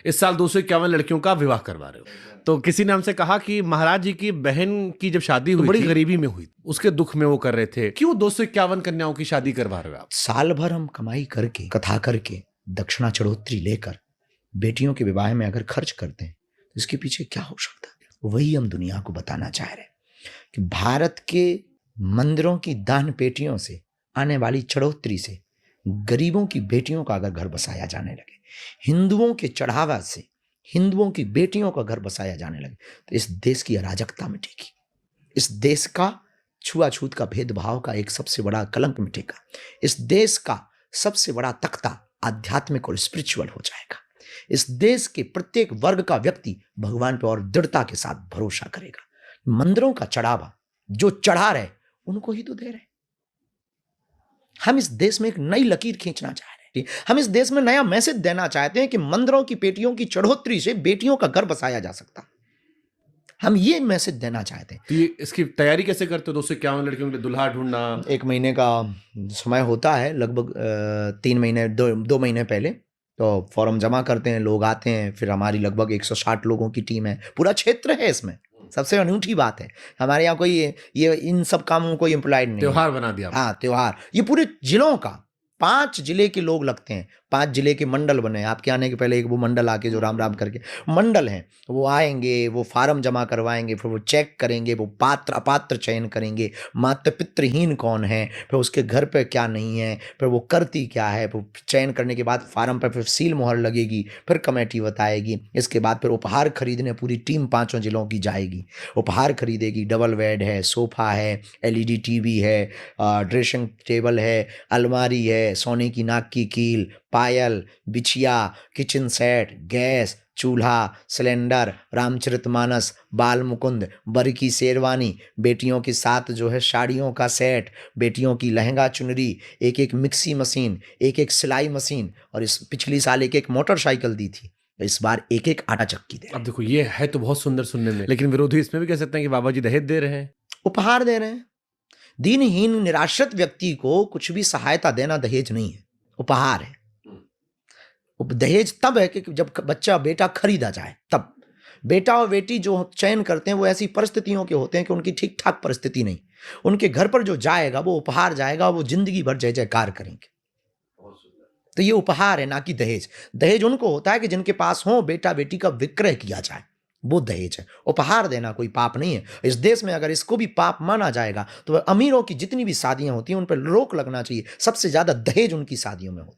इस साल 251 लड़कियों का विवाह करवा रहे हो। तो किसी ने हमसे कहा कि महाराज जी की बहन की जब शादी हुई बड़ी गरीबी में हुई, उसके दुख में वो कर रहे थे, क्यों 251 कन्याओं की शादी करवा रहे हो आप? साल भर हम कमाई करके, कथा करके, दक्षिणा चढ़ोतरी लेकर बेटियों के विवाह में अगर खर्च करते हैं तो इसके पीछे क्या हो सकता है? वही हम दुनिया को बताना चाह रहे हैं कि भारत के मंदिरों की दान पेटियों से आने वाली चढ़ोतरी से गरीबों की बेटियों का अगर घर बसाया जाने लगे, हिंदुओं के चढ़ावा से हिंदुओं की बेटियों का घर बसाया जाने लगे, तो इस देश की अराजकता मिटेगी, इस देश का छुआछूत का भेदभाव का एक सबसे बड़ा कलंक मिटेगा, इस देश का सबसे बड़ा तख्ता आध्यात्मिक और स्पिरिचुअल हो जाएगा। इस देश के प्रत्येक वर्ग का व्यक्ति भगवान पर और दृढ़ता के साथ भरोसा करेगा। मंदिरों का चढ़ावा जो चढ़ा रहे उनको ही तो दे रहे। हम इस देश में एक नई लकीर खींचना चाह रहे हैं। हम इस देश में नया मैसेज देना चाहते हैं कि मंदिरों की पेटियों की चढ़ोतरी से बेटियों का घर बसाया जा सकता। हम ये मैसेज देना चाहते हैं। तो ये इसकी तैयारी कैसे करते हो? 251 लड़कियों के लिए दुल्हा ढूंढना 1 महीने का समय होता है, लगभग 3 महीने 2 महीने पहले तो फॉर्म जमा करते हैं, लोग आते हैं, फिर हमारी लगभग 160 लोगों की टीम है, पूरा क्षेत्र है। इसमें सबसे अनूठी बात है हमारे यहाँ कोई ये इन सब कामों को एम्प्लॉयड नहीं, त्योहार बना दिया। हाँ त्योहार, ये पूरे जिलों का 5 जिले के लोग लगते हैं, 5 जिले के मंडल बने। आपके आने के पहले एक वो मंडल आके जो राम राम करके मंडल हैं वो आएंगे, वो फार्म जमा करवाएंगे, फिर वो चेक करेंगे, वो पात्र अपात्र चयन करेंगे, मातृ पितृहीन कौन है, फिर उसके घर पे क्या नहीं है, फिर वो करती क्या है, फिर चयन करने के बाद फार्म पर फिर सील मोहर लगेगी, फिर कमेटी बताएगी। इसके बाद फिर उपहार खरीदने पूरी टीम 5 जिलों की जाएगी, उपहार खरीदेगी। डबल बेड है, सोफा है, LED टीवी है, ड्रेसिंग टेबल है, अलमारी है, सोने की नाक की कील, पायल, बिछिया, किचन सेट, गैस, चूल्हा, सिलेंडर, रामचरितमानस, बाल मुकुंद, बर की शेरवानी, बेटियों के साथ जो है साड़ियों का सेट, बेटियों की लहंगा चुनरी, एक मिक्सी मशीन, एक सिलाई मशीन, और इस पिछली साल एक मोटरसाइकिल दी थी, इस बार एक आटा चक्की दे रहे हैं। अब देखो ये है तो बहुत सुंदर सुनने में, लेकिन विरोधी इसमें भी कह सकते हैं कि बाबा जी दहेज दे रहे हैं, उपहार दे रहे हैं। दीनहीन निराश्रित व्यक्ति को कुछ भी सहायता देना दहेज नहीं है, उपहार है। दहेज तब है कि जब बच्चा बेटा खरीदा जाए, तब बेटा और बेटी जो चयन करते हैं वो ऐसी परिस्थितियों के होते हैं कि उनकी ठीक ठाक परिस्थिति नहीं, उनके घर पर जो जाएगा वो उपहार जाएगा, वो जिंदगी भर जय जयकार करेंगे। तो ये उपहार है, ना कि दहेज। दहेज उनको होता है कि जिनके पास हो बेटा बेटी का विक्रय किया जाए, वो दहेज है। उपहार देना कोई पाप नहीं है। इस देश में अगर इसको भी पाप माना जाएगा तो अमीरों की जितनी भी शादियां होती हैं उन पर रोक लगना चाहिए। सबसे ज्यादा दहेज उनकी शादियों में होता है।